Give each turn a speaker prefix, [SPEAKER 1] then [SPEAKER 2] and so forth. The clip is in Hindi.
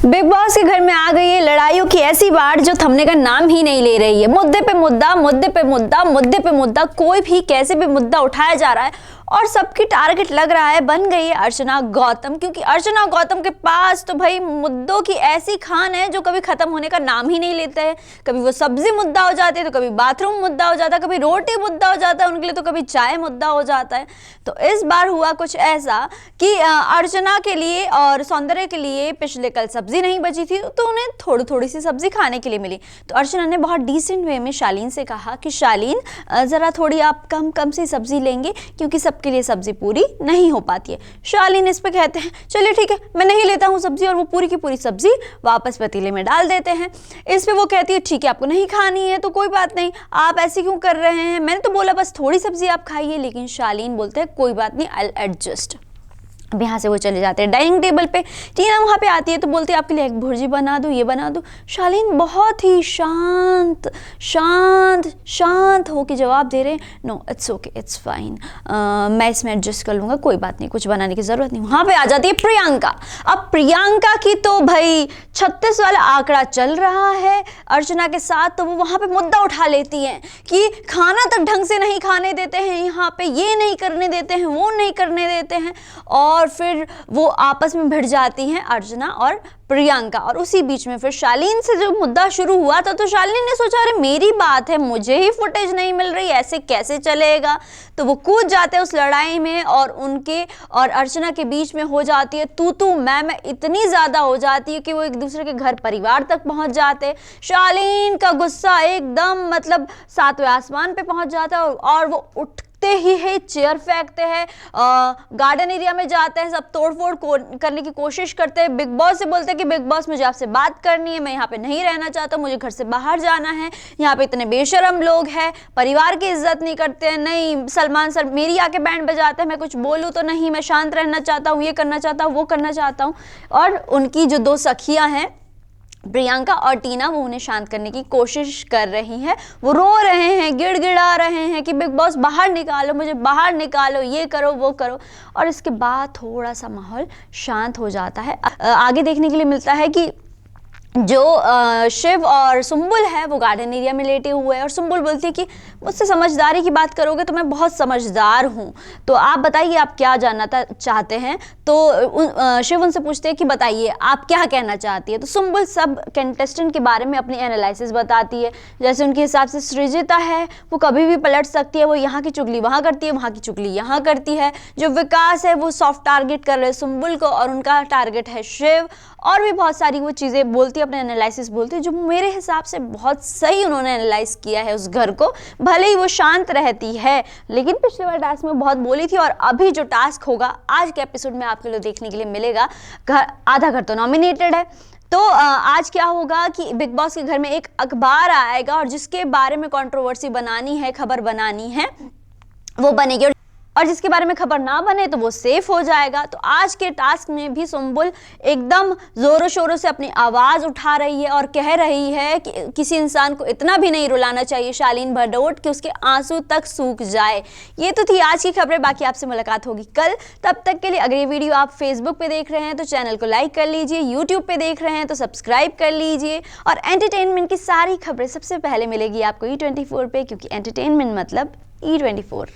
[SPEAKER 1] बिग बॉस के घर में आ गई है लड़ाइयों की ऐसी बाढ़ जो थमने का नाम ही नहीं ले रही है। मुद्दे पे मुद्दा, मुद्दे पे मुद्दा, मुद्दे पे मुद्दा, कोई भी कैसे भी मुद्दा उठाया जा रहा है और सबकी टारगेट लग रहा है बन गई है अर्चना गौतम, क्योंकि अर्चना गौतम के पास तो भाई मुद्दों की ऐसी खान है जो कभी खत्म होने का नाम ही नहीं लेते हैं। कभी वो सब्जी मुद्दा हो जाती है, तो कभी बाथरूम मुद्दा हो जाता है, कभी रोटी मुद्दा हो जाता है उनके लिए, तो कभी चाय मुद्दा हो जाता है। तो इस बार हुआ कुछ ऐसा कि अर्चना के लिए और सौंदर्य के लिए पिछले कल सब्जी नहीं बची थी, तो उन्हें थोड़ी थोड़ी सी सब्जी खाने के लिए मिली। तो अर्चना ने बहुत डिसेंट वे में शालीन से कहा कि शालीन ज़रा थोड़ी आप कम सी सब्जी लेंगे, क्योंकि सबके लिए सब्जी पूरी नहीं हो पाती है। शालीन इस पे कहते हैं चलिए ठीक है मैं नहीं लेता हूँ सब्जी, और वो पूरी की पूरी सब्जी वापस पतीले में डाल देते हैं। इस पे वो कहती है ठीक है आपको नहीं खानी है तो कोई बात नहीं, आप ऐसे क्यों कर रहे हैं, मैंने तो बोला बस थोड़ी सब्जी आप खाइए। लेकिन शालीन बोलते हैं कोई बात नहीं, आई विल एडजस्ट। अब यहाँ से वो चले जाते हैं डाइनिंग टेबल पे। टीना वहाँ पे आती है तो बोलती है आपके लिए एक भुर्जी बना दूँ, ये बना दूँ। शालीन बहुत ही शांत शांत शांत हो के जवाब दे रहे हैं no it's okay it's fine, मैं इसमें एडजस्ट कर लूँगा, कोई बात नहीं, कुछ बनाने की ज़रूरत नहीं। वहाँ पे आ जाती है प्रियंका। अब प्रियंका की तो भाई 36 वाला आंकड़ा चल रहा है अर्चना के साथ, तो वो वहाँ पे मुद्दा उठा लेती हैं कि खाना तक ढंग से नहीं खाने देते हैं, यहाँ पे ये नहीं करने देते हैं, वो नहीं करने देते हैं, और फिर वो आपस में भिड़ जाती हैं अर्चना और प्रियंका। और उसी बीच में फिर शालीन से जो मुद्दा शुरू हुआ था, तो शालीन ने सोचा अरे मेरी बात है, मुझे ही फुटेज नहीं मिल रही, ऐसे कैसे चलेगा। तो वो कूद जाते हैं उस लड़ाई में और उनके और अर्चना के बीच में हो जाती है तू मैं इतनी ज़्यादा हो जाती है कि वो एक दूसरे के घर परिवार तक पहुंच जाते। शालीन का गुस्सा एकदम मतलब 7वें आसमान पे पहुंच जाता है और वो उठते ही है चेयर फेंकते हैं, गार्डन एरिया में जाते हैं, सब तोड़फोड़ करने की कोशिश करते हैं। बिग बॉस से बोलते हैं कि बिग बॉस मुझे आपसे बात करनी है, मैं यहाँ पे नहीं रहना चाहता, मुझे घर से बाहर जाना है, यहाँ पे इतने बेशरम लोग हैं, परिवार की इज्जत नहीं करते हैं, नहीं सलमान सर मेरी आके बैंड बजाते हैं, मैं कुछ बोलूँ तो नहीं, मैं शांत रहना चाहता हूँ, ये करना चाहता हूँ, वो करना चाहता हूँ। और उनकी जो दो सखियाँ हैं प्रियंका और टीना, वो उन्हें शांत करने की कोशिश कर रही हैं, वो रो रहे हैं, गिड़गिड़ा रहे हैं कि बिग बॉस बाहर निकालो, मुझे बाहर निकालो, ये करो वो करो। और इसके बाद थोड़ा सा माहौल शांत हो जाता है। आगे देखने के लिए मिलता है कि जो शिव और सुम्बुल है वो गार्डन एरिया में लेटे हुए हैं, और सुम्बुल बोलती है कि मुझसे समझदारी की बात करोगे तो मैं बहुत समझदार हूँ, तो आप बताइए आप क्या जानना चाहते हैं। तो शिव उनसे पूछते हैं कि बताइए आप क्या कहना चाहती है। तो सुम्बुल सब कंटेस्टेंट के बारे में अपनी एनालिसिस बताती है। जैसे उनके हिसाब से सृजिता है वो कभी भी पलट सकती है, वो यहाँ की चुगली वहाँ करती है, वहाँ की चुगली यहाँ करती है। जो विकास है वो सॉफ्ट टारगेट कर रहे हैं सुम्बुल को, और उनका टारगेट है शिव। और भी बहुत सारी वो चीज़ें बोलती है, अपने एनालिसिस बोलती है, जो मेरे हिसाब से बहुत सही उन्होंने एनालाइज किया है उस घर को। भले ही वो शांत रहती है, लेकिन पिछले बार टास्क में बहुत बोली थी, और अभी जो टास्क होगा आज के एपिसोड में आपके लिए देखने के लिए मिलेगा, आधा घर तो नॉमिनेटेड है। तो आज क्या होगा कि बिग बॉस के घर में एक अखबार आएगा, और जिसके बारे में कंट्रोवर्सी बनानी है, खबर बनानी है, वो बनेगी, और जिसके बारे में खबर ना बने तो वो सेफ हो जाएगा। तो आज के टास्क में भी सुम्बुल एकदम जोरों शोरों से अपनी आवाज़ उठा रही है और कह रही है कि किसी इंसान को इतना भी नहीं रुलाना चाहिए शालीन भरदौत कि उसके आंसू तक सूख जाए। ये तो थी आज की खबरें, बाकी आपसे मुलाकात होगी कल। तब तक के लिए अगर ये वीडियो आप फेसबुक पे देख रहे हैं तो चैनल को लाइक कर लीजिए, यूट्यूब पे देख रहे हैं तो सब्सक्राइब कर लीजिए, और एंटरटेनमेंट की सारी खबरें सबसे पहले मिलेगी आपको E24 पे, क्योंकि एंटरटेनमेंट मतलब E24।